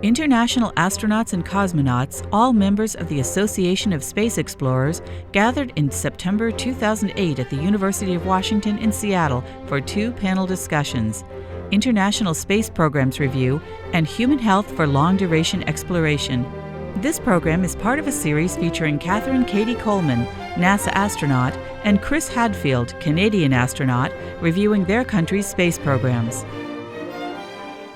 International astronauts and cosmonauts, all members of the Association of Space Explorers, gathered in September 2008 at the University of Washington in Seattle for 2 panel discussions: International Space Programs Review and Human Health for Long-Duration Exploration. This program is part of a series featuring Cady Coleman, NASA astronaut, and Chris Hadfield, Canadian astronaut, reviewing their country's space programs.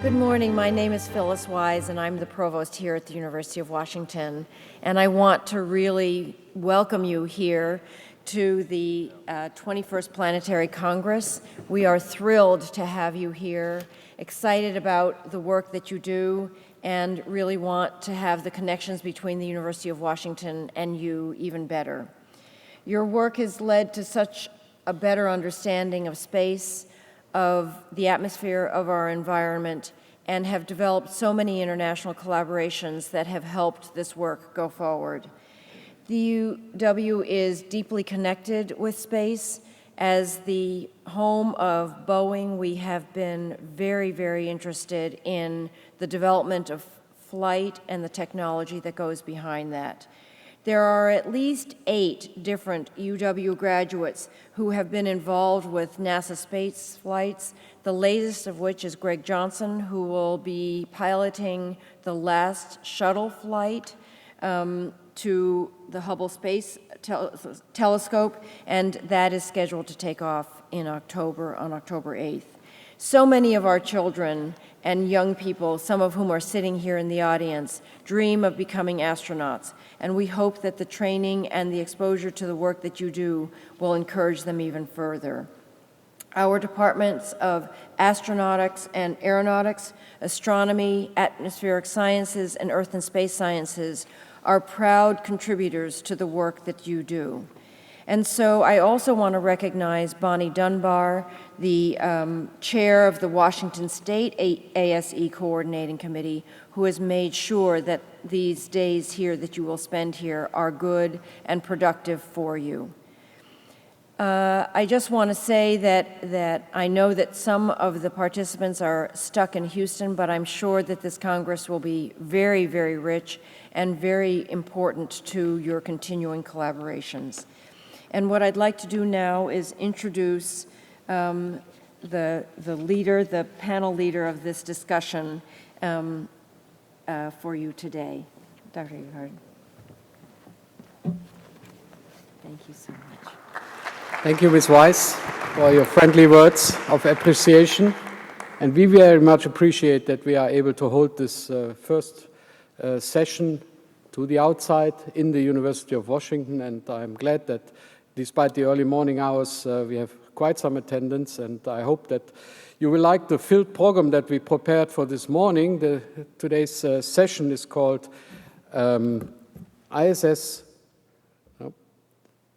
Good morning. My name is Phyllis Wise, and I'm the provost here at the University of Washington. And I want to really welcome you here to the 21st Planetary Congress. We are thrilled to have you here, excited about the work that you do, and really want to have the connections between the University of Washington and you even better. Your work has led to such a better understanding of space, of the atmosphere of our environment, and have developed so many international collaborations that have helped this work go forward. The UW is deeply connected with space. As the home of Boeing, we have been very, very interested in the development of flight and the technology that goes behind that. There are at least 8 different UW graduates who have been involved with NASA space flights, the latest of which is Greg Johnson, who will be piloting the last shuttle flight to the Hubble Space Telescope, and that is scheduled to take off in October, on October 8th. So many of our children and young people, some of whom are sitting here in the audience, dream of becoming astronauts, and we hope that the training and the exposure to the work that you do will encourage them even further. Our departments of astronautics and aeronautics, astronomy, atmospheric sciences, and earth and space sciences are proud contributors to the work that you do. And so I also want to recognize Bonnie Dunbar, the chair of the Washington State ASE Coordinating Committee, who has made sure that these days here that you will spend here are good and productive for you. I just want to say that I know that some of the participants are stuck in Houston, but I'm sure that this Congress will be very, very rich and very important to your continuing collaborations. And what I'd like to do now is introduce the leader, the panel leader of this discussion for you today. Dr. Ehard. Thank you so much. Thank you, Ms. Weiss, for your friendly words of appreciation. And we very much appreciate that we are able to hold this first session to the outside in the University of Washington. And I'm glad that despite the early morning hours, we have quite some attendance. And I hope that you will like the filled program that we prepared for this morning. Today's session is called ISS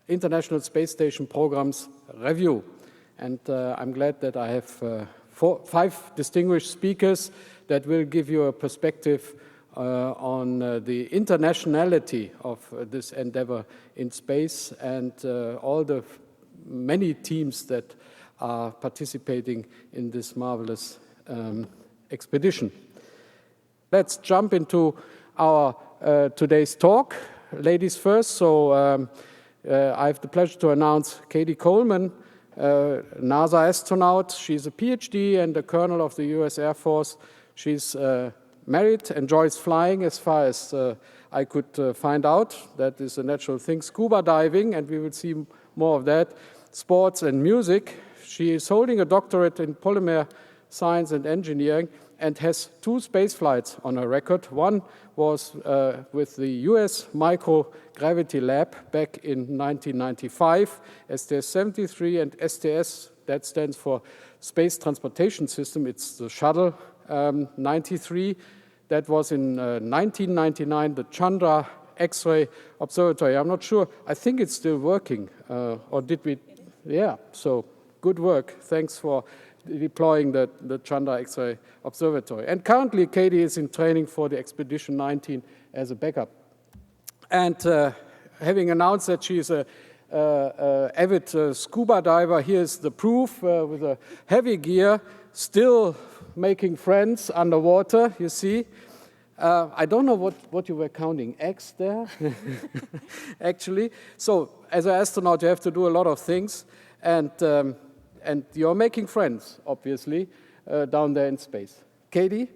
International Space Station Programs Review. And I'm glad that I have 5 distinguished speakers that will give you a perspective on the internationality of this endeavor in space and all the many teams that are participating in this marvelous expedition. Let's jump into our today's talk. Ladies first, so I have the pleasure to announce Cady Coleman, NASA astronaut. She's a PhD and a colonel of the US Air Force. She's married, enjoys flying as far as I could find out. That is a natural thing. Scuba diving, and we will see more of that. Sports and music. She is holding a doctorate in polymer science and engineering and has 2 space flights on her record. One was with the US Microgravity Lab back in 1995, STS-73, and STS, that stands for Space Transportation System. It's the Shuttle 93. That was in 1999, the Chandra X-ray Observatory. I'm not sure. I think it's still working. Or did we? Yeah, so good work. Thanks for deploying the Chandra X-ray Observatory. And currently, Cady is in training for the Expedition 19 as a backup. And having announced that she is a avid scuba diver, here's the proof with a heavy gear, still making friends underwater, you see. I don't know what you were counting, eggs there, actually. So as an astronaut, you have to do a lot of things, and you're making friends, obviously, down there in space. Cady,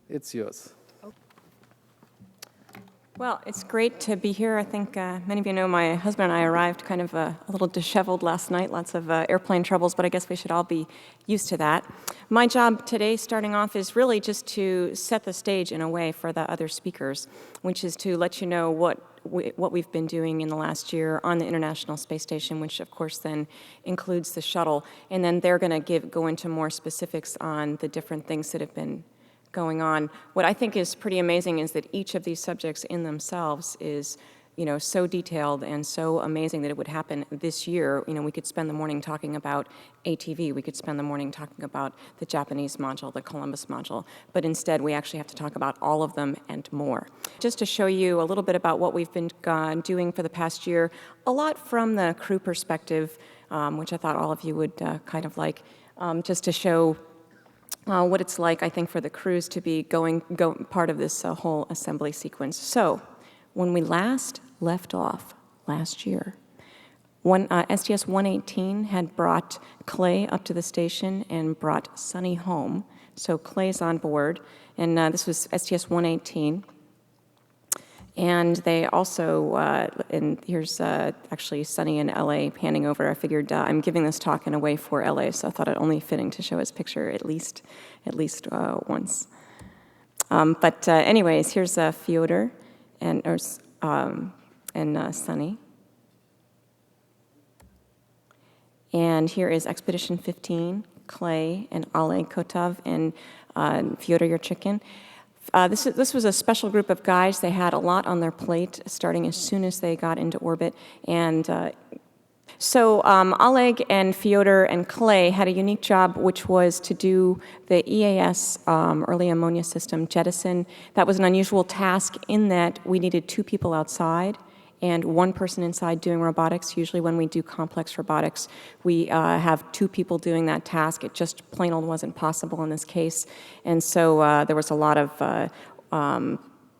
it's yours. Well, it's great to be here. I think many of you know my husband and I arrived kind of a little disheveled last night, lots of airplane troubles, but I guess we should all be used to that. My job today, starting off, is really just to set the stage in a way for the other speakers, which is to let you know what we've been doing in the last year on the International Space Station, which of course then includes the shuttle, and then they're going to go into more specifics on the different things that have been going on. What I think is pretty amazing is that each of these subjects in themselves is, so detailed and so amazing that it would happen this year. We could spend the morning talking about ATV. We could spend the morning talking about the Japanese module, the Columbus module. But instead, we actually have to talk about all of them and more. Just to show you a little bit about what we've been doing for the past year, a lot from the crew perspective, which I thought all of you would kind of like, just to show what it's like, I think, for the crews to be going part of this whole assembly sequence. So, when we last left off last year, STS-118 had brought Clay up to the station and brought Sunny home. So Clay's on board, and this was STS-118. And they also, and here's actually Sunny in LA handing over. I figured I'm giving this talk in a way for LA, so I thought it only fitting to show his picture at least once. But anyways, here's Fyodor and Sunny. And here is Expedition 15, Clay and Oleg Kotov and Fyodor Yurchikhin. This was a special group of guys. They had a lot on their plate starting as soon as they got into orbit. And so Oleg and Fyodor and Clay had a unique job, which was to do the EAS, early ammonia system, jettison. That was an unusual task in that we needed 2 people outside and 1 person inside doing robotics. Usually when we do complex robotics, we have 2 people doing that task. It just plain old wasn't possible in this case. And so there was a lot of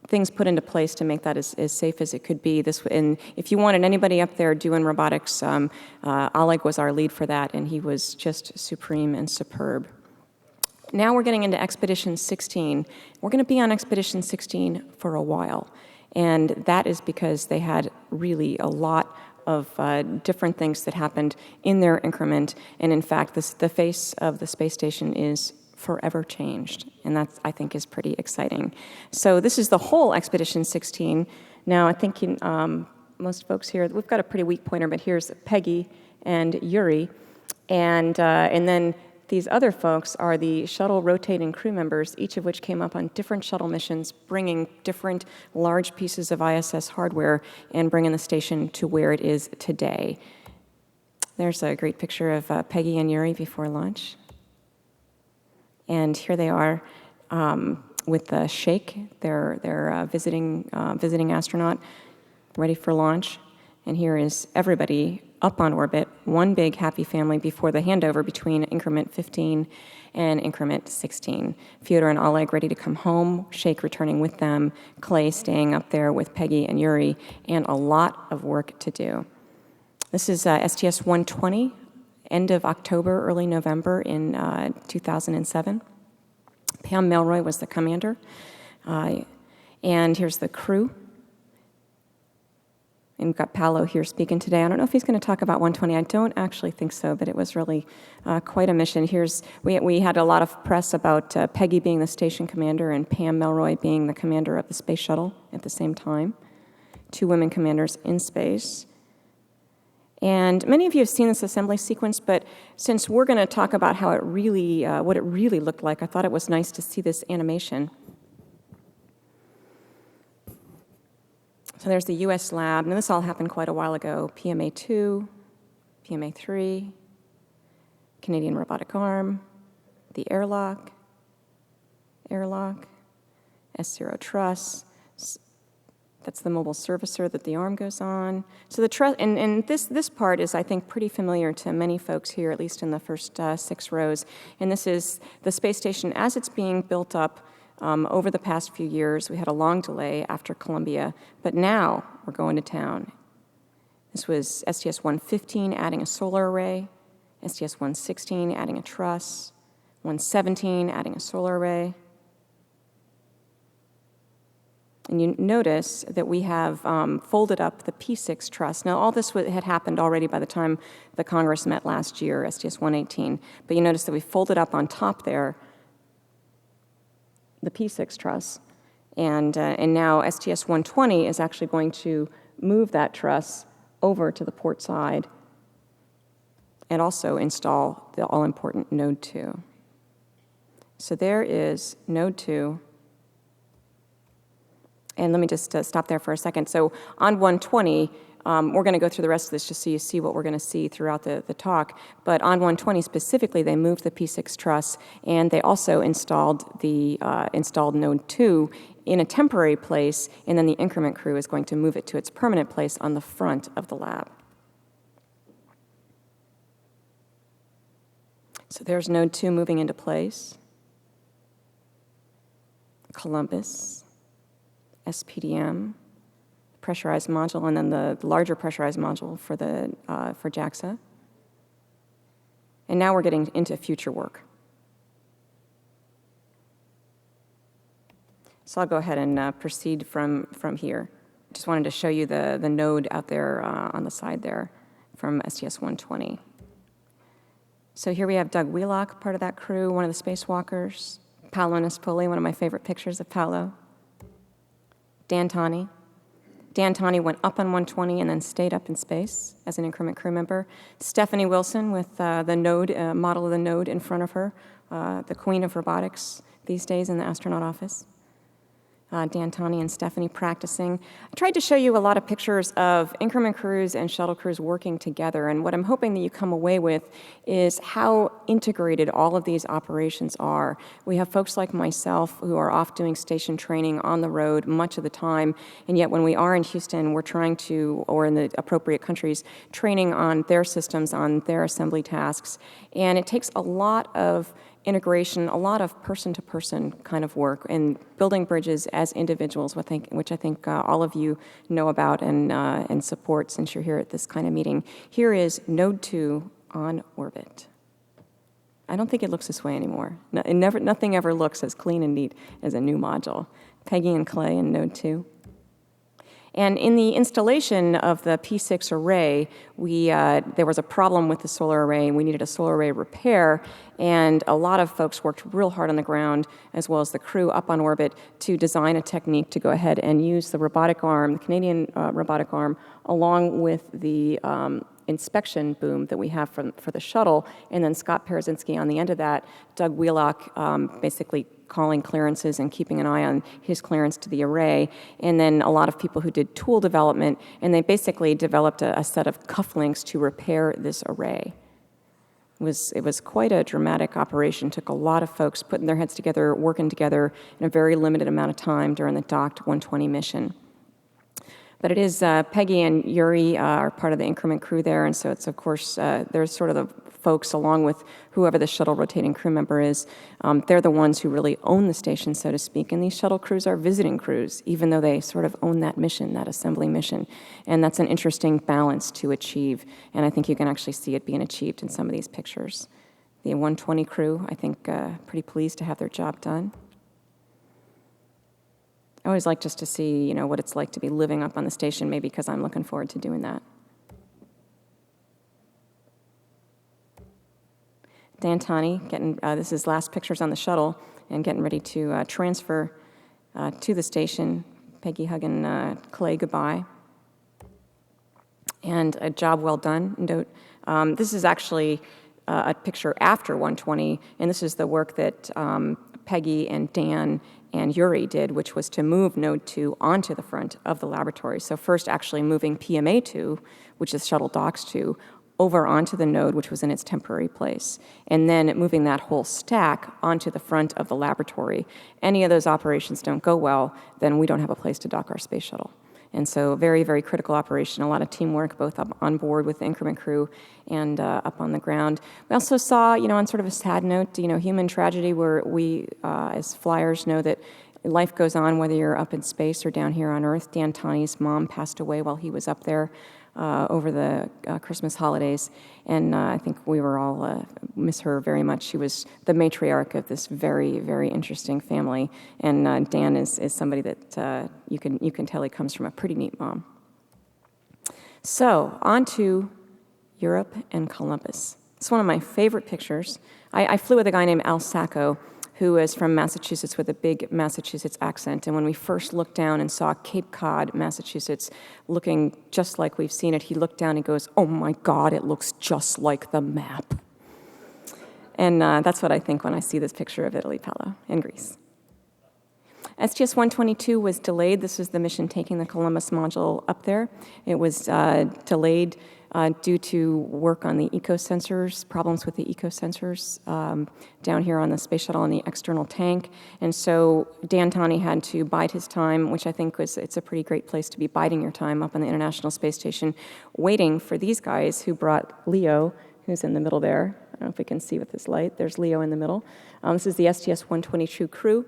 things put into place to make that as safe as it could be. And if you wanted anybody up there doing robotics, Oleg was our lead for that, and he was just supreme and superb. Now we're getting into Expedition 16. We're going to be on Expedition 16 for a while. And that is because they had really a lot of different things that happened in their increment. And in fact, the face of the space station is forever changed. And that, I think, is pretty exciting. So this is the whole Expedition 16. Now, I think most folks here, we've got a pretty weak pointer, but here's Peggy and Yuri. And then these other folks are the shuttle rotating crew members, each of which came up on different shuttle missions, bringing different large pieces of ISS hardware and bringing the station to where it is today. There's a great picture of Peggy and Yuri before launch. And here they are with Sheikh, their visiting astronaut, ready for launch. And here is everybody up on orbit, one big happy family before the handover between increment 15 and increment 16. Fyodor and Oleg ready to come home, Sheikh returning with them, Clay staying up there with Peggy and Yuri, and a lot of work to do. This is STS-120, end of October, early November in 2007. Pam Melroy was the commander. And here's the crew. And we've got Paolo here speaking today. I don't know if he's going to talk about 120. I don't actually think so, but it was really quite a mission. We had a lot of press about Peggy being the station commander and Pam Melroy being the commander of the space shuttle at the same time. 2 women commanders in space. And many of you have seen this assembly sequence, but since we're going to talk about how what it really looked like, I thought it was nice to see this animation. So there's the U.S. lab. Now, this all happened quite a while ago. PMA-2, PMA-3, Canadian robotic arm, the airlock, S0 truss. That's the mobile servicer that the arm goes on. So the truss, and this part is, I think, pretty familiar to many folks here, at least in the first 6 rows. And this is the space station as it's being built up Over the past few years, we had a long delay after Columbia, but now we're going to town. This was STS-115 adding a solar array, STS-116 adding a truss, 117 adding a solar array. And you notice that we have folded up the P6 truss. Now, all this had happened already by the time the Congress met last year, STS-118. But you notice that we folded up on top there the P6 truss. And now STS-120 is actually going to move that truss over to the port side and also install the all-important Node 2. So there is Node 2. And let me just stop there for a second. So on 120, we're going to go through the rest of this just so you see what we're going to see throughout the talk. But on 120 specifically, they moved the P6 truss, and they also installed the installed Node 2 in a temporary place, and then the increment crew is going to move it to its permanent place on the front of the lab. So there's Node 2 moving into place. Columbus. SPDM, pressurized module, and then the larger pressurized module for JAXA. And now we're getting into future work. So I'll go ahead and proceed from here. Just wanted to show you the node out there on the side there from STS-120. So here we have Doug Wheelock, part of that crew, one of the spacewalkers. Paolo Nespoli, one of my favorite pictures of Paolo. Dan Tani. Dan Tani went up on 120 and then stayed up in space as an increment crew member. Stephanie Wilson with the node, model of the node in front of her, the queen of robotics these days in the astronaut office. Dan Tani and Stephanie practicing. I tried to show you a lot of pictures of increment crews and shuttle crews working together, and what I'm hoping that you come away with is how integrated all of these operations are. We have folks like myself who are off doing station training on the road much of the time, and yet when we are in Houston, we're trying to, or in the appropriate countries, training on their systems, on their assembly tasks, and it takes a lot of integration, a lot of person-to-person kind of work, and building bridges as individuals, which I think all of you know about and support since you're here at this kind of meeting. Here is Node 2 on orbit. I don't think it looks this way anymore. Nothing ever looks as clean and neat as a new module. Peggy and Clay and Node 2. And in the installation of the P6 array, there was a problem with the solar array, and we needed a solar array repair, and a lot of folks worked real hard on the ground, as well as the crew up on orbit, to design a technique to go ahead and use the robotic arm, the Canadian robotic arm, along with the inspection boom that we have for the shuttle, and then Scott Parazynski on the end of that, Doug Wheelock basically calling clearances and keeping an eye on his clearance to the array, and then a lot of people who did tool development, and they basically developed a set of cufflinks to repair this array. It was quite a dramatic operation. Took a lot of folks putting their heads together, working together in a very limited amount of time during the docked 120 mission. But it is Peggy and Yuri are part of the increment crew there, and so it's, of course, there's sort of the folks along with whoever the shuttle rotating crew member is. They're the ones who really own the station, so to speak, and these shuttle crews are visiting crews, even though they sort of own that mission, that assembly mission. And that's an interesting balance to achieve, and I think you can actually see it being achieved in some of these pictures. The 120 crew, I think, pretty pleased to have their job done. I always like just to see, what it's like to be living up on the station, maybe because I'm looking forward to doing that. Dan Tani, this is last pictures on the shuttle, and getting ready to transfer to the station. Peggy hugging Clay goodbye. And a job well done. This is actually a picture after 120, and this is the work that Peggy and Dan and Yuri did, which was to move Node 2 onto the front of the laboratory. So first actually moving PMA2, which is shuttle docks 2, over onto the node, which was in its temporary place, and then moving that whole stack onto the front of the laboratory. Any of those operations don't go well, then we don't have a place to dock our space shuttle. And so very, very critical operation, a lot of teamwork, both up on board with the increment crew and up on the ground. We also saw, on sort of a sad note, human tragedy where we, as flyers, know that life goes on whether you're up in space or down here on Earth. Dan Tanni's mom passed away while he was up there over the Christmas holidays, and I think we were all miss her very much. She was the matriarch of this very, very interesting family, and Dan is somebody that you can tell he comes from a pretty neat mom. So on to Europe and Columbus. It's one of my favorite pictures. I flew with a guy named Al Sacco, who is from Massachusetts with a big Massachusetts accent. And when we first looked down and saw Cape Cod, Massachusetts, looking just like we've seen it, he looked down and goes, "Oh my God, it looks just like the map." And that's what I think when I see this picture of Italy, Paolo, and Greece. STS-122 was delayed. This is the mission taking the Columbus module up there. It was delayed due to work on the eco-sensors, problems with the eco-sensors down here on the space shuttle in the external tank. And so Dan Tanni had to bide his time, which I think it's a pretty great place to be biding your time up on the International Space Station, waiting for these guys who brought Leo, who's in the middle there. I don't know if we can see with this light. There's Leo in the middle. This is the STS-122 crew,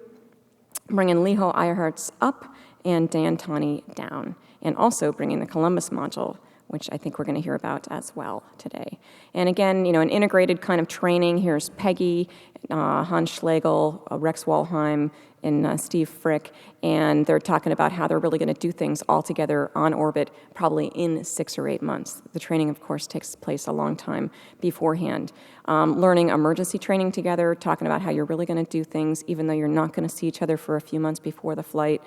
bringing Leo Eierhardt up and Dan Tanni down, and also bringing the Columbus module, which I think we're going to hear about as well today. And again, an integrated kind of training. Here's Peggy, Hans Schlegel, Rex Walheim, and Steve Frick, and they're talking about how they're really going to do things all together on orbit, probably in 6 or 8 months. The training, of course, takes place a long time beforehand. Learning emergency training together, talking about how you're really going to do things, even though you're not going to see each other for a few months before the flight.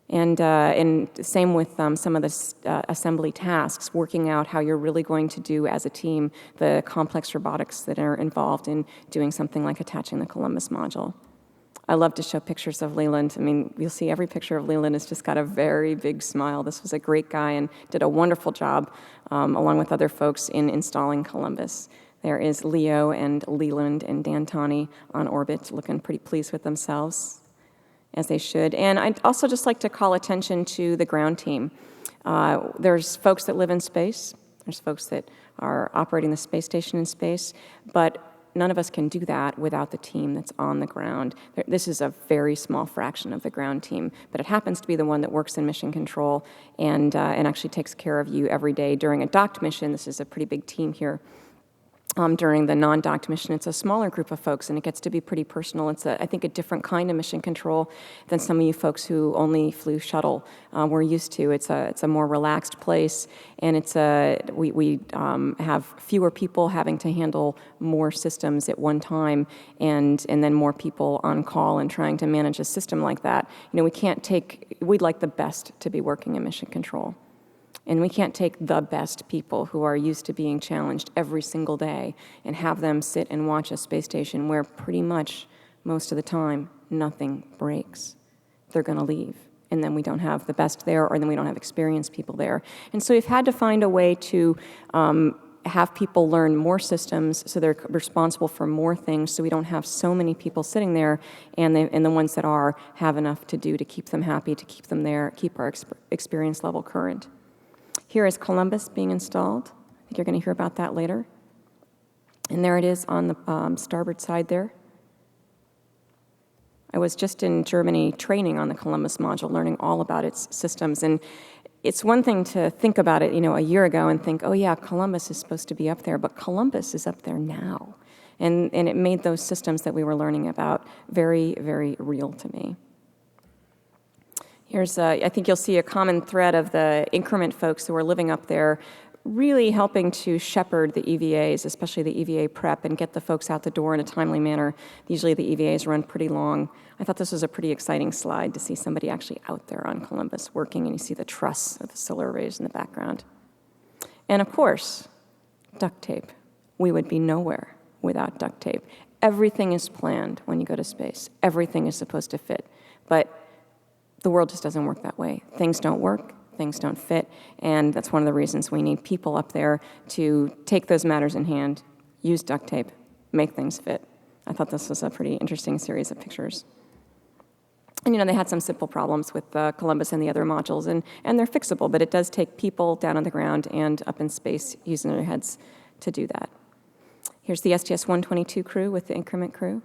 And same with some of the assembly tasks, working out how you're really going to do as a team the complex robotics that are involved in doing something like attaching the Columbus module. I love to show pictures of Leland. I mean, you'll see every picture of Leland has just got a very big smile. This was a great guy and did a wonderful job, along with other folks, in installing Columbus. There is Leo and Leland and Dan Tanni on orbit, looking pretty pleased with themselves, as they should. And I'd also just like to call attention to the ground team. There's folks that live in space. There's folks that are operating the space station in space, but none of us can do that without the team that's on the ground. This is a very small fraction of the ground team, but it happens to be the one that works in mission control and actually takes care of you every day during a docked mission. This is a pretty big team here. During the non-docked mission, it's a smaller group of folks, and it gets to be pretty personal. It's, I think, a different kind of mission control than some of you folks who only flew shuttle were used to. It's a more relaxed place, and we have fewer people having to handle more systems at one time, and then more people on call and trying to manage a system like that. We'd like the best to be working in mission control. And we can't take the best people who are used to being challenged every single day and have them sit and watch a space station where pretty much most of the time nothing breaks. They're going to leave. And then we don't have the best there, or then we don't have experienced people there. And so we've had to find a way to have people learn more systems so they're responsible for more things, so we don't have so many people sitting there, and the ones that are have enough to do to keep them happy, to keep them there, keep our experience level current. Here is Columbus being installed. I think you're going to hear about that later. And there it is on the starboard side there. I was just in Germany training on the Columbus module, learning all about its systems. And it's one thing to think about it, a year ago and think, oh yeah, Columbus is supposed to be up there, but Columbus is up there now. And it made those systems that we were learning about very, very real to me. Here's, I think you'll see a common thread of the increment folks who are living up there really helping to shepherd the EVAs, especially the EVA prep, and get the folks out the door in a timely manner. Usually the EVAs run pretty long. I thought this was a pretty exciting slide to see somebody actually out there on Columbus working, and you see the truss of the solar arrays in the background. And of course, duct tape. We would be nowhere without duct tape. Everything is planned when you go to space. Everything is supposed to fit. But the world just doesn't work that way. Things don't work, things don't fit, and that's one of the reasons we need people up there to take those matters in hand, use duct tape, make things fit. I thought this was a pretty interesting series of pictures. And, they had some simple problems with Columbus and the other modules, and they're fixable, but it does take people down on the ground and up in space using their heads to do that. Here's the STS-122 crew with the increment crew.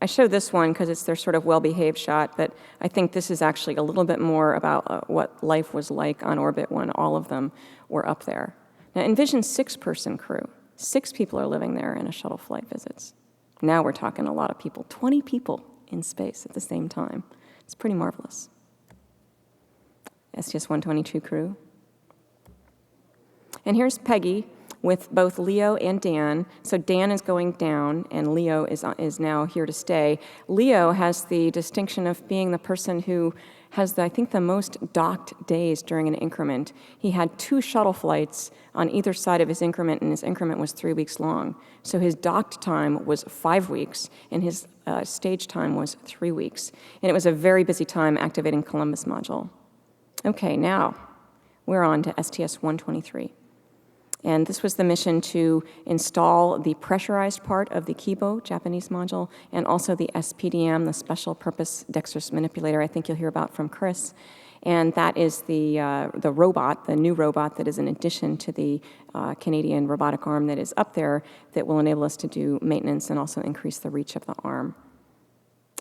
I show this one because it's their sort of well-behaved shot, but I think this is actually a little bit more about what life was like on orbit when all of them were up there. Now, envision 6-person crew. 6 people are living there in a shuttle flight visits. Now we're talking a lot of people, 20 people in space at the same time. It's pretty marvelous. STS-122 crew. And here's Peggy with both Leo and Dan. So Dan is going down, and Leo is now here to stay. Leo has the distinction of being the person who has, I think, the most docked days during an increment. He had 2 shuttle flights on either side of his increment, and his increment was 3 weeks long. So his docked time was 5 weeks, and his stage time was 3 weeks. And it was a very busy time activating Columbus module. Okay, now we're on to STS-123. And this was the mission to install the pressurized part of the Kibo Japanese module and also the SPDM, the Special Purpose Dexterous Manipulator, I think you'll hear about from Chris. And that is the robot, the new robot that is in addition to the Canadian robotic arm that is up there that will enable us to do maintenance and also increase the reach of the arm.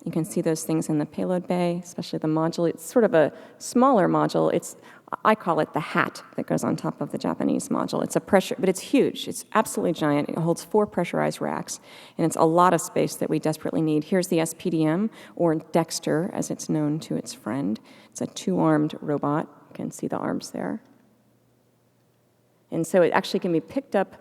You can see those things in the payload bay, especially the module. It's sort of a smaller module. I call it the hat that goes on top of the Japanese module. It's a pressure, but it's huge. It's absolutely giant. It holds 4 pressurized racks, and it's a lot of space that we desperately need. Here's the SPDM, or Dexter, as it's known to its friend. It's a 2-armed robot. You can see the arms there. And so it actually can be picked up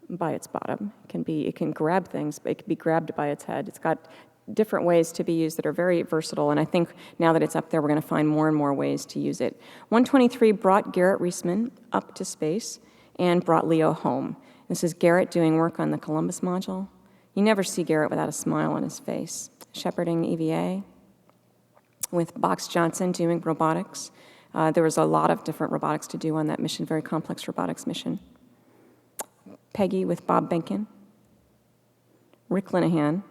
by its bottom. It can grab things, but it can be grabbed by its head. It's got different ways to be used that are very versatile, and I think now that it's up there, we're going to find more and more ways to use it. 123 brought Garrett Reisman up to space and brought Leo home. This is Garrett doing work on the Columbus module. You never see Garrett without a smile on his face. Shepherding EVA with Box Johnson doing robotics. There was a lot of different robotics to do on that mission, very complex robotics mission. Peggy with Bob Benkin. Rick Linehan.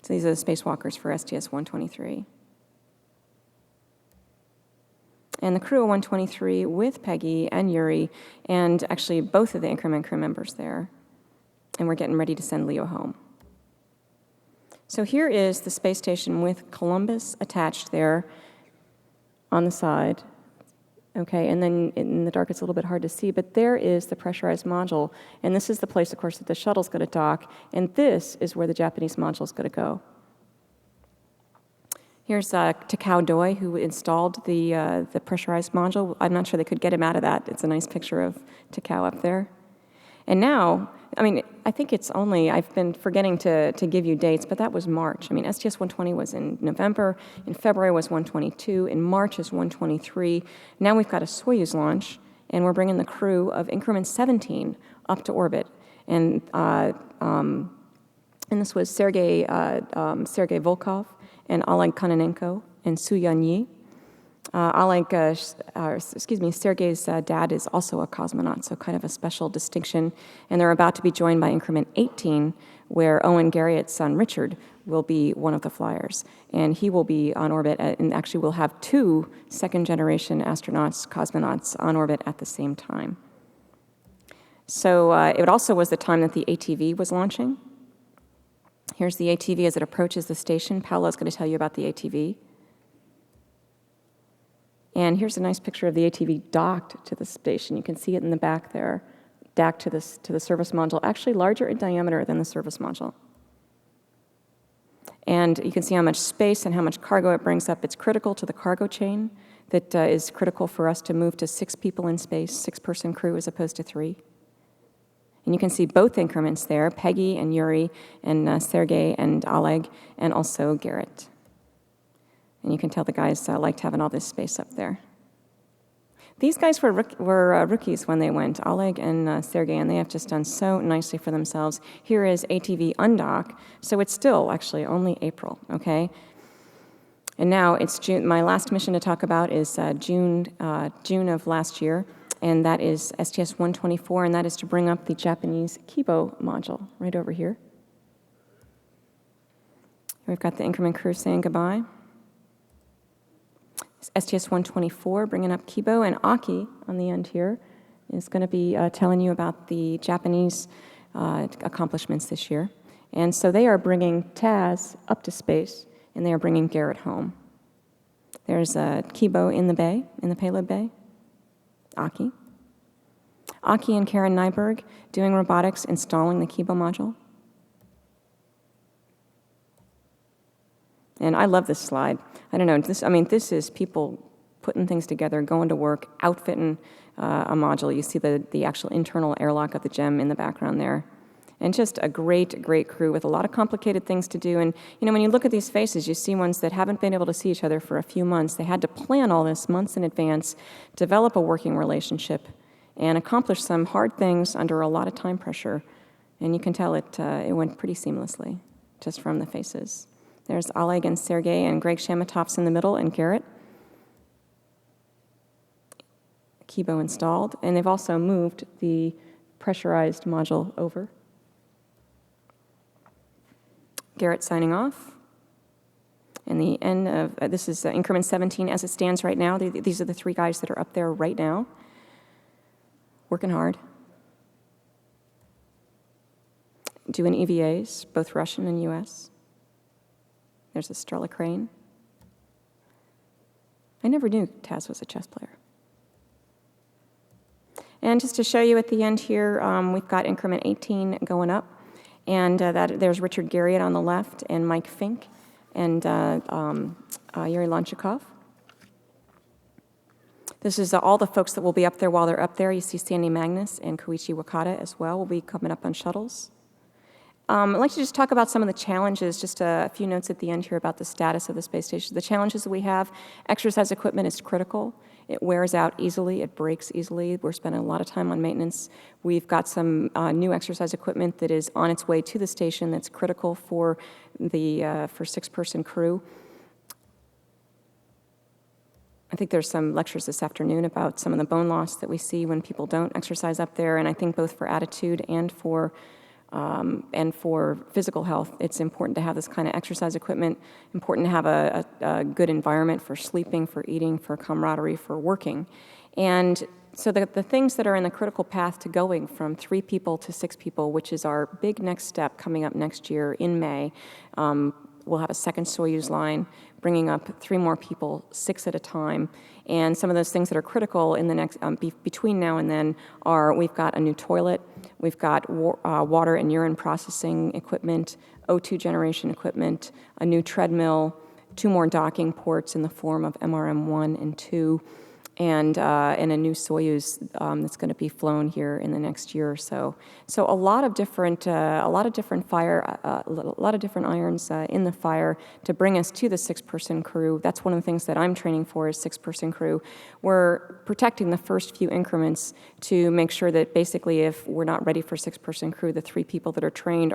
So these are the spacewalkers for STS-123. And the crew of 123 with Peggy and Yuri, and actually both of the increment crew members there. And we're getting ready to send Leo home. So here is the space station with Columbus attached there on the side. Okay, and then in the dark it's a little bit hard to see, but there is the pressurized module. And this is the place, of course, that the shuttle's going to dock, and this is where the Japanese module's going to go. Here's Takao Doi, who installed the pressurized module. I'm not sure they could get him out of that. It's a nice picture of Takao up there. And now, I think it's only, I've been forgetting to give you dates, but that was March. STS-120 was in November, in February was 122, in March is 123. Now we've got a Soyuz launch, and we're bringing the crew of increment 17 up to orbit. And this was Sergei Volkov and Oleg Kononenko and Su-Yan Yi. Sergei's dad is also a cosmonaut, so kind of a special distinction. And they're about to be joined by increment 18, where Owen Garriott's son, Richard, will be one of the flyers. And he will be on orbit, and actually we'll have 2 second-generation astronauts, cosmonauts, on orbit at the same time. So it also was the time that the ATV was launching. Here's the ATV as it approaches the station. Paolo's going to tell you about the ATV. And here's a nice picture of the ATV docked to the station. You can see it in the back there, docked to the service module, actually larger in diameter than the service module. And you can see how much space and how much cargo it brings up. It's critical to the cargo chain that is critical for us to move to 6 people in space, 6-person crew as opposed to 3. And you can see both increments there, Peggy and Yuri and Sergei and Oleg, and also Garrett. And you can tell the guys liked having all this space up there. These guys were rookies when they went, Oleg and Sergei, and they have just done so nicely for themselves. Here is ATV undock, so it's still actually only April, okay? And now it's June. My last mission to talk about is June of last year, and that is STS-124, and that is to bring up the Japanese Kibo module right over here. We've got the increment crew saying goodbye. STS-124 bringing up Kibo, and Aki on the end here is going to be telling you about the Japanese accomplishments this year. And so they are bringing Taz up to space, and they are bringing Garrett home. There's Kibo in the bay, in the payload bay. Aki. Aki and Karen Nyberg doing robotics, installing the Kibo module. And I love this slide. I don't know, this is people putting things together, going to work, outfitting a module. You see the actual internal airlock of the GEM in the background there. And just a great, great crew with a lot of complicated things to do. And, when you look at these faces, you see ones that haven't been able to see each other for a few months. They had to plan all this months in advance, develop a working relationship, and accomplish some hard things under a lot of time pressure. And you can tell it went pretty seamlessly, just from the faces. There's Oleg and Sergey and Greg Shamatovs in the middle, and Garrett. Kibo installed. And they've also moved the pressurized module over. Garrett signing off. And the end of, this is increment 17 as it stands right now. These are the three guys that are up there right now, working hard. Doing EVAs, both Russian and US. There's Estrella Crane. I never knew Taz was a chess player. And just to show you at the end here, we've got increment 18 going up. And there's Richard Garriott on the left, and Mike Fink, and Yuri Lonchikov. This is all the folks that will be up there while they're up there. You see Sandy Magnus and Koichi Wakata as well will be coming up on shuttles. I'd like to just talk about some of the challenges, just a few notes at the end here about the status of the space station. The challenges that we have, exercise equipment is critical. It wears out easily, it breaks easily. We're spending a lot of time on maintenance. We've got some new exercise equipment that is on its way to the station that's critical for the six-person crew. I think there's some lectures this afternoon about some of the bone loss that we see when people don't exercise up there, and I think both for attitude and for physical health, it's important to have this kind of exercise equipment, important to have a good environment for sleeping, for eating, for camaraderie, for working. And so the things that are in the critical path to going from 3 people to 6 people, which is our big next step coming up next year in May, we'll have a second Soyuz line, bringing up 3 more people, 6 at a time. And some of those things that are critical in the next between now and then are we've got a new toilet, we've got water and urine processing equipment, O2 generation equipment, a new treadmill, 2 more docking ports in the form of MRM-1 and 2, and a new Soyuz that's going to be flown here in the next year or so. So a lot of different irons in the fire to bring us to the 6-person crew. That's one of the things that I'm training for is 6-person crew. We're protecting the first few increments to make sure that basically if we're not ready for 6-person crew, the 3 people that are trained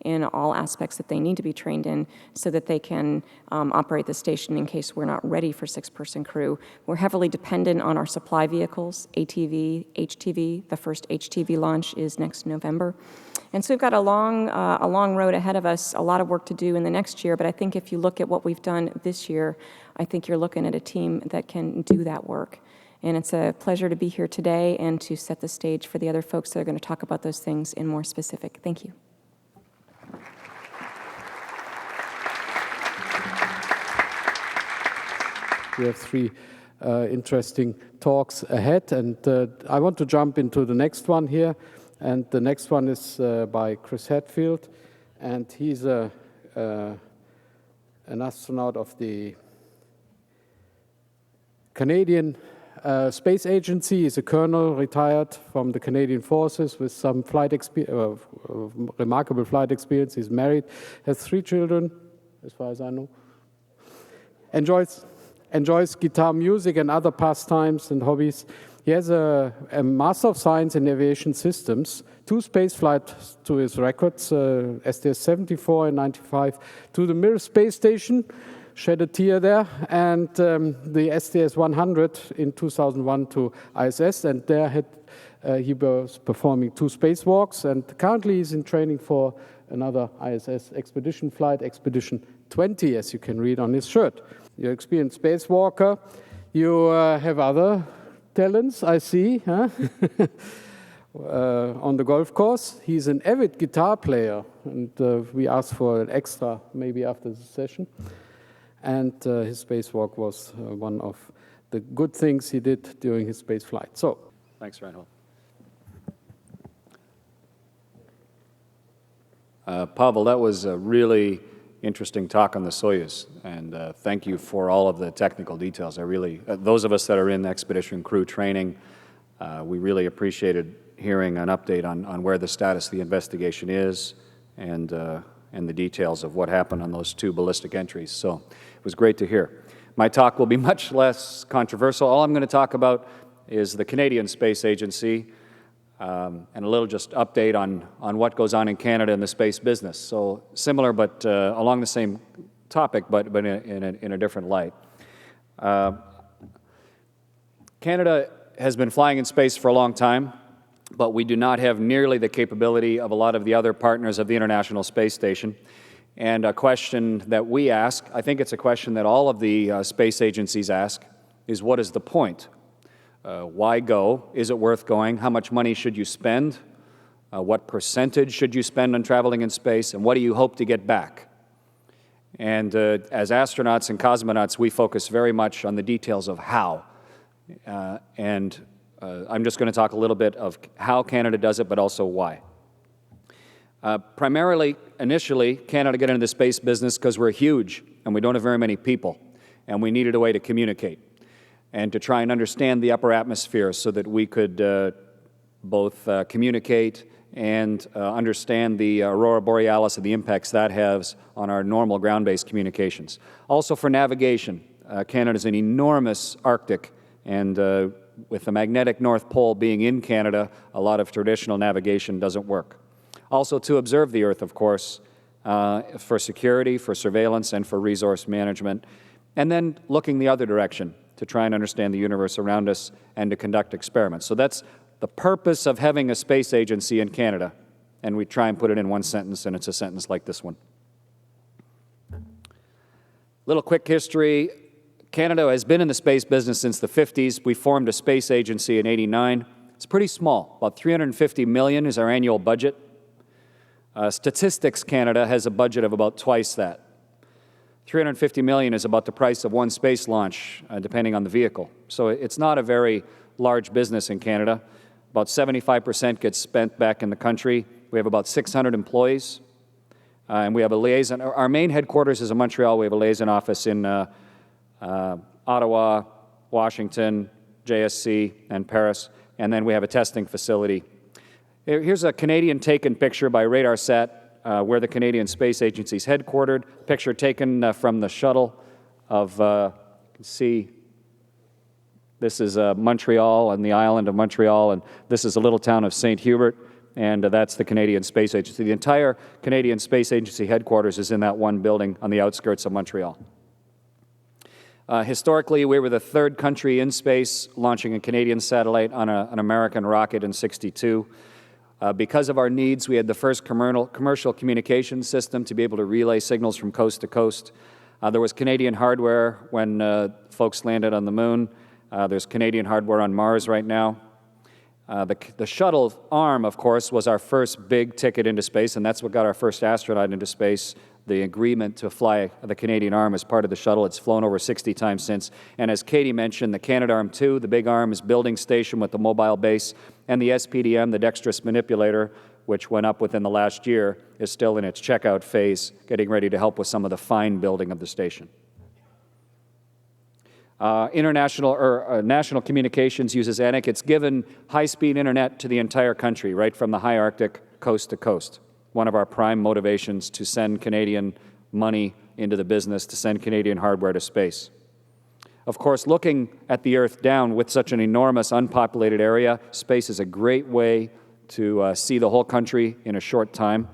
in all aspects that they need to be trained in so that they can operate the station in case we're not ready for 6-person crew. We're heavily dependent on our supply vehicles, ATV, HTV. The first HTV launch is next November. And so we've got a long road ahead of us, a lot of work to do in the next year, but I think if you look at what we've done this year, I think you're looking at a team that can do that work. And it's a pleasure to be here today and to set the stage for the other folks that are going to talk about those things in more specific. Thank you. We have 3 interesting talks ahead, and I want to jump into the next one here, and the next one is by Chris Hadfield, and he's an astronaut of the Canadian Space Agency. He's a colonel, retired from the Canadian Forces with some remarkable flight experience. He's married, has 3 children, as far as I know. Enjoys guitar music and other pastimes and hobbies. He has a Master of Science in Aviation Systems, 2 space flights to his records, STS-74 in 95 to the Mir space station, shed a tear there, and the STS-100 in 2001 to ISS, and there he was performing 2 spacewalks, and currently he's in training for another ISS expedition flight, Expedition 20, as you can read on his shirt. You're an experienced spacewalker. You have other talents, I see, huh? On the golf course. He's an avid guitar player, and we asked for an extra maybe after the session. And his spacewalk was one of the good things he did during his space flight. So, thanks, Reinhold. Pavel, that was a really interesting talk on the Soyuz, and thank you for all of the technical details. I really, those of us that are in expedition crew training, we really appreciated hearing an update on where the status of the investigation is and the details of what happened on those 2 ballistic entries. So it was great to hear. My talk will be much less controversial. All I'm going to talk about is the Canadian Space Agency and a little just update on what goes on in Canada in the space business. So similar, but along the same topic, but in a different light. Canada has been flying in space for a long time, but we do not have nearly the capability of a lot of the other partners of the International Space Station. And a question that we ask, I think it's a question that all of the space agencies ask, is what is the point? Why go? Is it worth going? How much money should you spend? What percentage should you spend on traveling in space? And what do you hope to get back? And as astronauts and cosmonauts, we focus very much on the details of how. I'm just going to talk a little bit of how Canada does it, but also why. Primarily, initially, Canada got into the space business because we're huge and we don't have very many people, and we needed a way to communicate and to try and understand the upper atmosphere so that we could both communicate and understand the aurora borealis and the impacts that has on our normal ground-based communications. Also for navigation, Canada is an enormous Arctic, and with the magnetic North Pole being in Canada, a lot of traditional navigation doesn't work. Also to observe the Earth, of course, for security, for surveillance, and for resource management. And then looking the other direction to try and understand the universe around us and to conduct experiments. So that's the purpose of having a space agency in Canada. And we try and put it in one sentence, and it's a sentence like this one. Little quick history. Canada has been in the space business since the 50s. We formed a space agency in '89. It's pretty small. About $350 million is our annual budget. Statistics Canada has a budget of about twice that. $350 million is about the price of one space launch, depending on the vehicle. So it's not a very large business in Canada. About 75% gets spent back in the country. We have about 600 employees, and we have a liaison. Our main headquarters is in Montreal. We have a liaison office in Ottawa, Washington, JSC, and Paris, and then we have a testing facility. Here's a Canadian taken picture by RadarSat, where the Canadian Space Agency is headquartered. Picture taken from the shuttle of, you can see, this is Montreal and the island of Montreal, and this is a little town of St. Hubert, and that's the Canadian Space Agency. The entire Canadian Space Agency headquarters is in that one building on the outskirts of Montreal. Historically, we were the third country in space launching a Canadian satellite on an American rocket in '62. Because of our needs, we had the first commercial communications system to be able to relay signals from coast to coast. There was Canadian hardware when folks landed on the moon. There's Canadian hardware on Mars right now. The shuttle arm, of course, was our first big ticket into space, and that's what got our first astronaut into space. The agreement to fly the Canadian arm as part of the shuttle. It's flown over 60 times since. And as Cady mentioned, the Canadarm2, the big arm, is building station with the mobile base, and the SPDM, the dexterous manipulator, which went up within the last year, is still in its checkout phase, getting ready to help with some of the fine building of the station. National Communications uses ANIC. It's given high-speed internet to the entire country, right from the high Arctic coast to coast. One of our prime motivations to send Canadian money into the business, to send Canadian hardware to space. Of course, looking at the Earth down with such an enormous unpopulated area, space is a great way to see the whole country in a short time.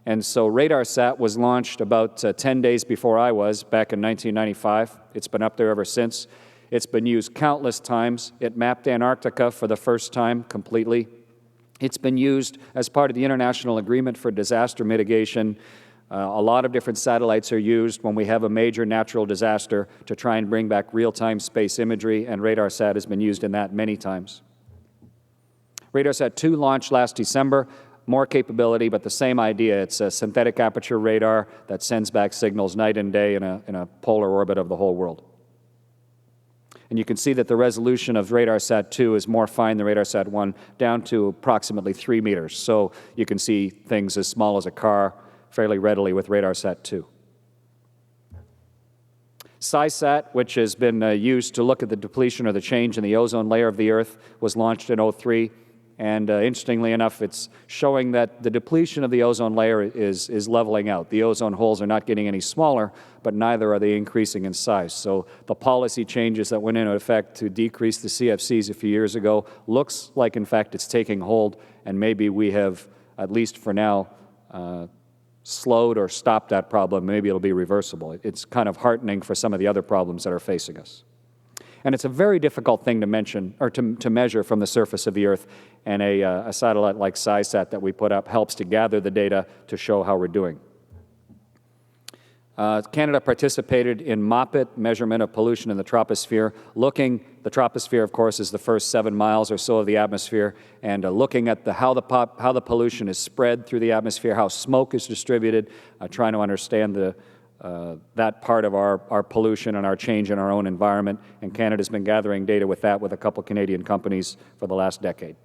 And so RadarSat was launched about 10 days before I was, back in 1995. It's been up there ever since. It's been used countless times. It mapped Antarctica for the first time completely. It's been used as part of the International Agreement for Disaster Mitigation. A lot of different satellites are used when we have a major natural disaster to try and bring back real-time space imagery, and RadarSat has been used in that many times. RadarSat 2 launched last December. More capability, but the same idea. It's a synthetic aperture radar that sends back signals night and day in a polar orbit of the whole world. And you can see that the resolution of RadarSat 2 is more fine than RadarSat 1, down to approximately 3 meters. So you can see things as small as a car fairly readily with RadarSat 2. SciSat, which has been used to look at the depletion or the change in the ozone layer of the Earth, was launched in 2003. And interestingly enough, it's showing that the depletion of the ozone layer is leveling out. The ozone holes are not getting any smaller, but neither are they increasing in size. So the policy changes that went into effect to decrease the CFCs a few years ago looks like, in fact, it's taking hold, and maybe we have, at least for now, slowed or stopped that problem. Maybe it'll be reversible. It's kind of heartening for some of the other problems that are facing us. And it's a very difficult thing to mention or to measure from the surface of the Earth, and a satellite like SciSat that we put up helps to gather the data to show how we're doing. Canada participated in MOPIT, measurement of pollution in the troposphere, the troposphere, of course, is the first 7 miles or so of the atmosphere, and looking at how the pollution is spread through the atmosphere, how smoke is distributed, trying to understand that part of our pollution and our change in our own environment. And Canada's been gathering data with that with a couple Canadian companies for the last decade.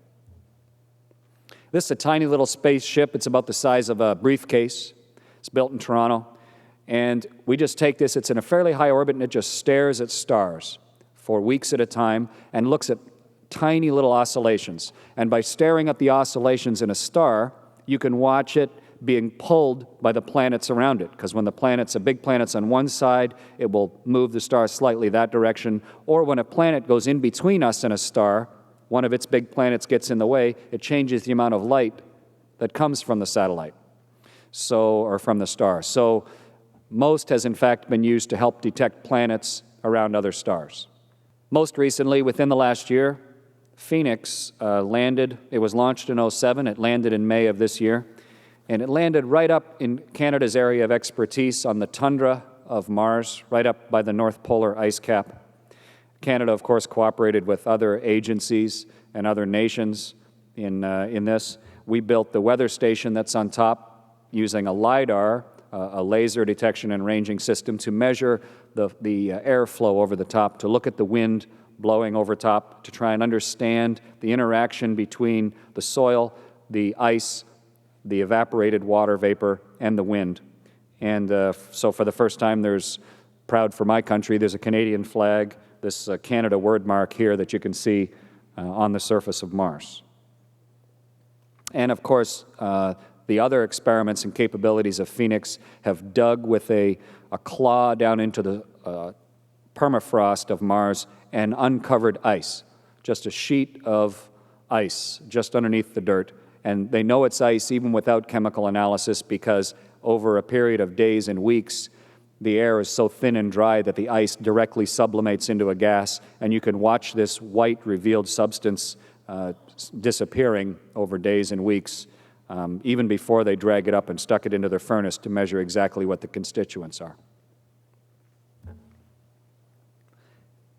This is a tiny little spaceship. It's about the size of a briefcase. It's built in Toronto. And we just take this, it's in a fairly high orbit, and it just stares at stars for weeks at a time and looks at tiny little oscillations. And by staring at the oscillations in a star, you can watch it being pulled by the planets around it, because when a big planet's on one side, it will move the star slightly that direction, or when a planet goes in between us and a star, one of its big planets gets in the way, it changes the amount of light that comes from the satellite, or from the star. So MOST has in fact been used to help detect planets around other stars. Most recently, within the last year, Phoenix landed. It was launched in 2007. It landed in May of this year. And it landed right up in Canada's area of expertise on the tundra of Mars, right up by the North Polar ice cap. Canada, of course, cooperated with other agencies and other nations in this. We built the weather station that's on top using a LiDAR, a laser detection and ranging system, to measure the airflow over the top, to look at the wind blowing over top, to try and understand the interaction between the soil, the ice, the evaporated water vapor, and the wind. And so for the first time, proud for my country, there's a Canadian flag, this Canada word mark here that you can see on the surface of Mars. And of course, the other experiments and capabilities of Phoenix have dug with a claw down into the permafrost of Mars and uncovered ice, just a sheet of ice just underneath the dirt. And they know it's ice even without chemical analysis, because over a period of days and weeks, the air is so thin and dry that the ice directly sublimates into a gas, and you can watch this white revealed substance disappearing over days and weeks, even before they drag it up and stuck it into their furnace to measure exactly what the constituents are.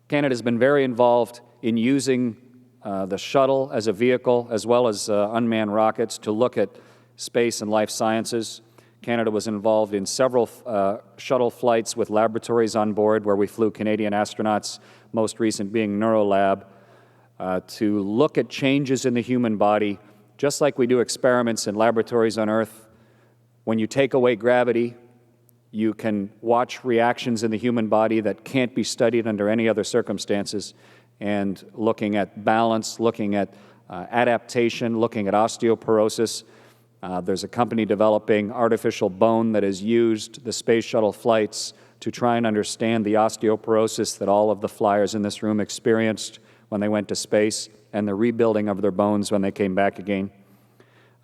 Canada's been very involved in using the shuttle as a vehicle, as well as unmanned rockets, to look at space and life sciences. Canada was involved in several shuttle flights with laboratories on board, where we flew Canadian astronauts, most recent being Neurolab, to look at changes in the human body, just like we do experiments in laboratories on Earth. When you take away gravity, you can watch reactions in the human body that can't be studied under any other circumstances, and looking at balance, looking at adaptation, looking at osteoporosis. There's a company developing artificial bone that has used the space shuttle flights to try and understand the osteoporosis that all of the flyers in this room experienced when they went to space, and the rebuilding of their bones when they came back again.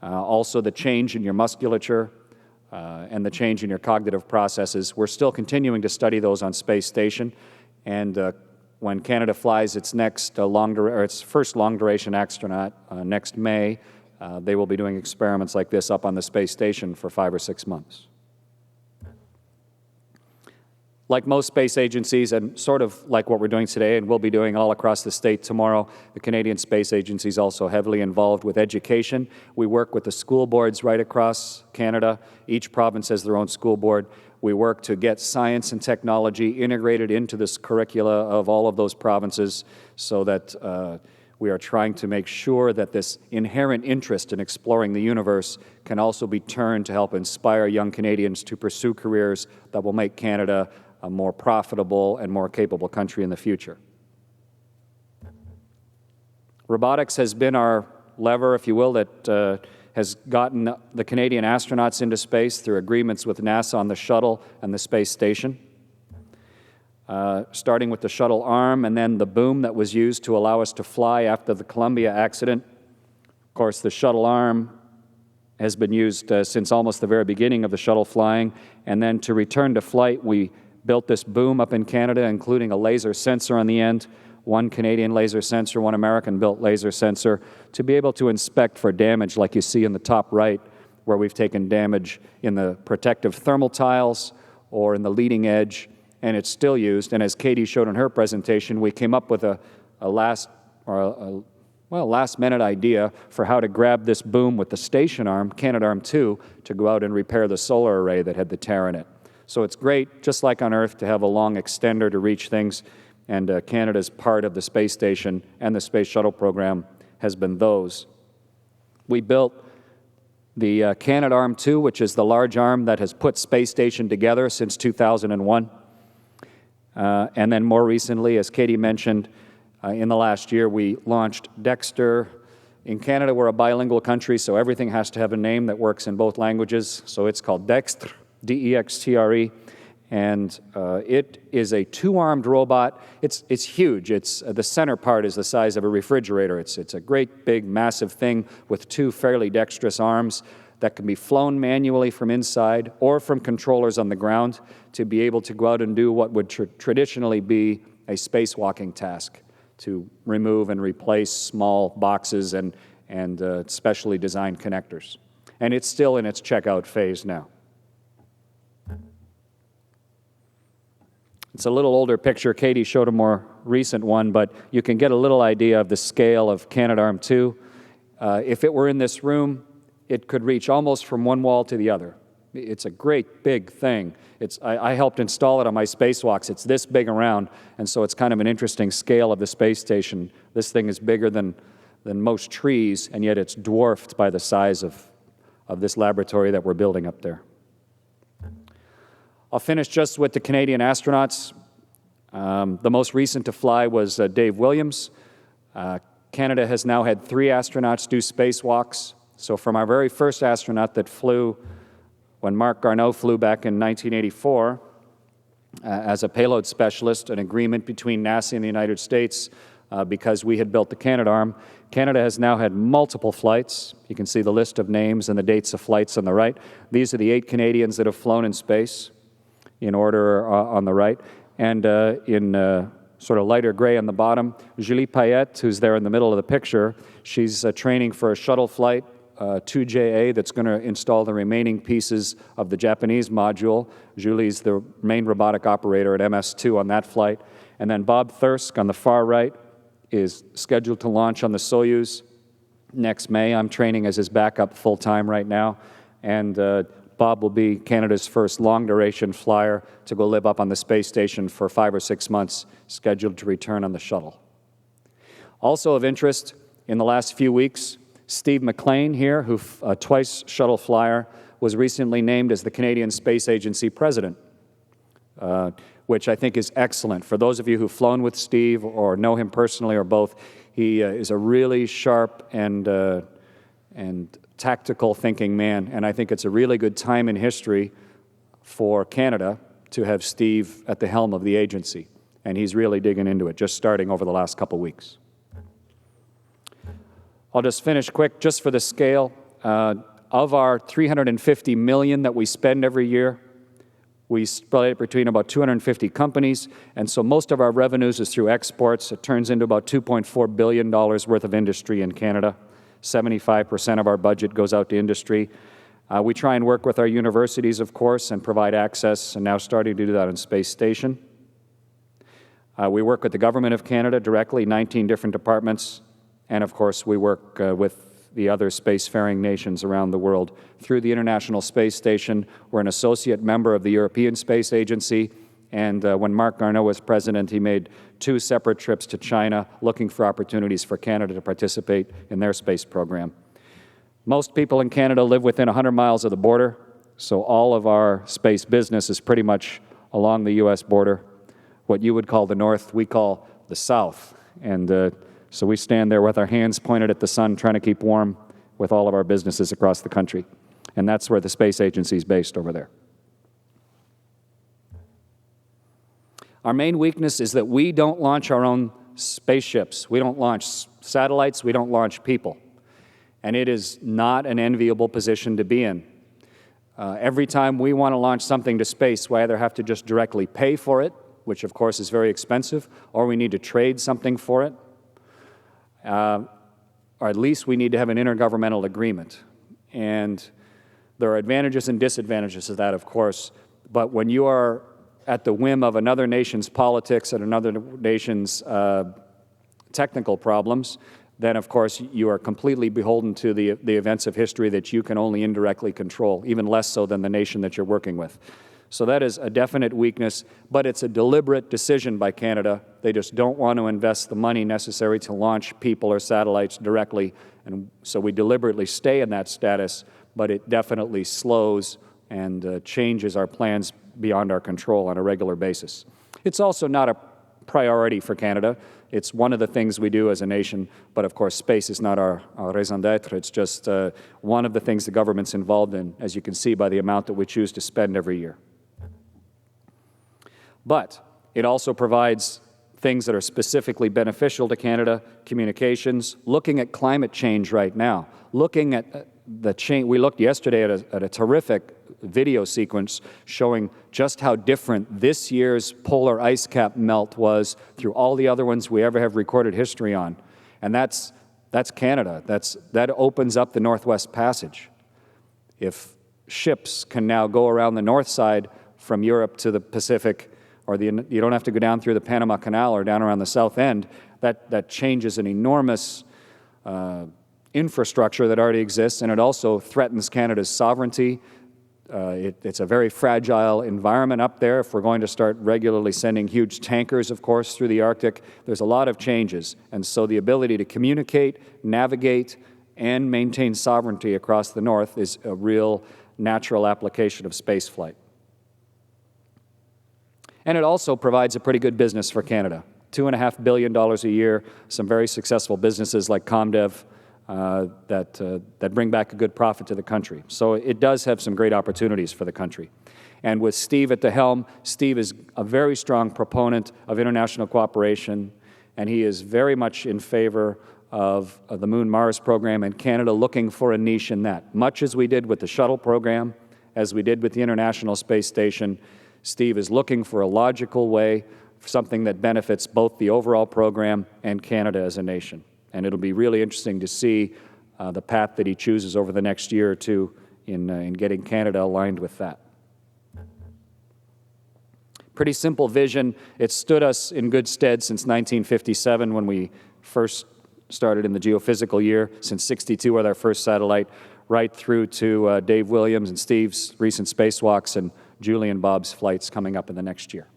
Also the change in your musculature and the change in your cognitive processes. We're still continuing to study those on Space Station, and when Canada flies its first long-duration astronaut next May, they will be doing experiments like this up on the space station for 5 or 6 months. Like most space agencies, and sort of like what we're doing today and we'll be doing all across the state tomorrow, the Canadian Space Agency is also heavily involved with education. We work with the school boards right across Canada. Each province has their own school board. We work to get science and technology integrated into this curricula of all of those provinces so that we are trying to make sure that this inherent interest in exploring the universe can also be turned to help inspire young Canadians to pursue careers that will make Canada a more profitable and more capable country in the future. Robotics has been our lever, if you will, that has gotten the Canadian astronauts into space through agreements with NASA on the shuttle and the space station. Starting with the shuttle arm and then the boom that was used to allow us to fly after the Columbia accident. Of course, the shuttle arm has been used since almost the very beginning of the shuttle flying. And then to return to flight, we built this boom up in Canada, including a laser sensor on the end, one Canadian laser sensor, one American-built laser sensor, to be able to inspect for damage like you see in the top right, where we've taken damage in the protective thermal tiles or in the leading edge, and it's still used. And as Cady showed in her presentation, we came up with a last-minute idea for how to grab this boom with the station arm, Canadarm2, to go out and repair the solar array that had the tear in it. So it's great, just like on Earth, to have a long extender to reach things, and Canada's part of the space station and the space shuttle program has been those. We built the Canadarm2, which is the large arm that has put space station together since 2001. And then more recently, as Cady mentioned, in the last year, we launched Dexter. In Canada, we're a bilingual country, so everything has to have a name that works in both languages. So it's called Dextre, D-E-X-T-R-E, and it is a two-armed robot. It's huge. The center part is the size of a refrigerator. It's a great, big, massive thing with two fairly dexterous arms that can be flown manually from inside or from controllers on the ground to be able to go out and do what would traditionally be a spacewalking task, to remove and replace small boxes and specially designed connectors. And it's still in its checkout phase now. It's a little older picture. Cady showed a more recent one, but you can get a little idea of the scale of Canadarm2. If it were in this room, it could reach almost from one wall to the other. It's a great big thing. I helped install it on my spacewalks. It's this big around, and so it's kind of an interesting scale of the space station. This thing is bigger than most trees, and yet it's dwarfed by the size of this laboratory that we're building up there. I'll finish just with the Canadian astronauts. The most recent to fly was Dave Williams. Canada has now had 3 astronauts do spacewalks. So from our very first astronaut that flew when Marc Garneau flew back in 1984 as a payload specialist, an agreement between NASA and the United States because we had built the Canadarm. Canada has now had multiple flights. You can see the list of names and the dates of flights on the right. These are the 8 Canadians that have flown in space, in order on the right. And in sort of lighter gray on the bottom, Julie Payette, who's there in the middle of the picture, she's training for a shuttle flight, 2JA, that's going to install the remaining pieces of the Japanese module. Julie's the main robotic operator at MS-2 on that flight. And then Bob Thirsk on the far right is scheduled to launch on the Soyuz next May. I'm training as his backup full-time right now. And Bob will be Canada's first long-duration flyer to go live up on the space station for 5 or 6 months, scheduled to return on the shuttle. Also of interest, in the last few weeks, Steve McLean here, who a twice shuttle flyer, was recently named as the Canadian Space Agency president, which I think is excellent. For those of you who've flown with Steve or know him personally or both, he is a really sharp and tactical thinking man, and I think it's a really good time in history for Canada to have Steve at the helm of the agency, and he's really digging into it, just starting over the last couple weeks. I'll just finish quick, just for the scale. Of our $350 million that we spend every year, we split it between about 250 companies, and so most of our revenues is through exports. It turns into about $2.4 billion worth of industry in Canada. 75% of our budget goes out to industry. We try and work with our universities, of course, and provide access, and now starting to do that on Space Station. We work with the Government of Canada directly, 19 different departments, and of course we work with the other spacefaring nations around the world. Through the International Space Station, we're an associate member of the European Space Agency, and when Marc Garneau was president, he made 2 separate trips to China looking for opportunities for Canada to participate in their space program. Most people in Canada live within 100 miles of the border, so all of our space business is pretty much along the U.S. border. What you would call the north, we call the south. And so we stand there with our hands pointed at the sun, trying to keep warm with all of our businesses across the country. And that's where the space agency is based, over there. Our main weakness is that we don't launch our own spaceships. We don't launch satellites. We don't launch people. And it is not an enviable position to be in. Every time we want to launch something to space, we either have to just directly pay for it, which of course is very expensive, or we need to trade something for it, or at least we need to have an intergovernmental agreement. And there are advantages and disadvantages of that, of course, but when you are at the whim of another nation's politics and another nation's technical problems, then of course you are completely beholden to the events of history that you can only indirectly control, even less so than the nation that you're working with. So that is a definite weakness, but it's a deliberate decision by Canada. They just don't want to invest the money necessary to launch people or satellites directly, and so we deliberately stay in that status, but it definitely slows and changes our plans beyond our control on a regular basis. It's also not a priority for Canada. It's one of the things we do as a nation, but of course space is not our raison d'etre. It's just one of the things the government's involved in, as you can see by the amount that we choose to spend every year. But it also provides things that are specifically beneficial to Canada: communications, looking at climate change right now, looking at the change. We looked yesterday at a terrific video sequence showing just how different this year's polar ice cap melt was through all the other ones we ever have recorded history on. And that's Canada. That opens up the Northwest Passage. If ships can now go around the north side from Europe to the Pacific, or you don't have to go down through the Panama Canal or down around the south end, that changes an enormous infrastructure that already exists, and it also threatens Canada's sovereignty. It's a very fragile environment up there. If we're going to start regularly sending huge tankers, of course, through the Arctic, there's a lot of changes. And so the ability to communicate, navigate, and maintain sovereignty across the north is a real natural application of spaceflight. And it also provides a pretty good business for Canada. $2.5 billion a year, some very successful businesses like ComDev that bring back a good profit to the country. So it does have some great opportunities for the country. And with Steve at the helm, Steve is a very strong proponent of international cooperation, and he is very much in favor of the Moon-Mars program, and Canada looking for a niche in that. Much as we did with the shuttle program, as we did with the International Space Station, Steve is looking for a logical way, for something that benefits both the overall program and Canada as a nation. And it'll be really interesting to see the path that he chooses over the next year or two in getting Canada aligned with that. Pretty simple vision. It stood us in good stead since 1957 when we first started in the geophysical year, since '62 with our first satellite, right through to Dave Williams and Steve's recent spacewalks and Julie and Bob's flights coming up in the next year.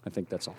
I think that's all.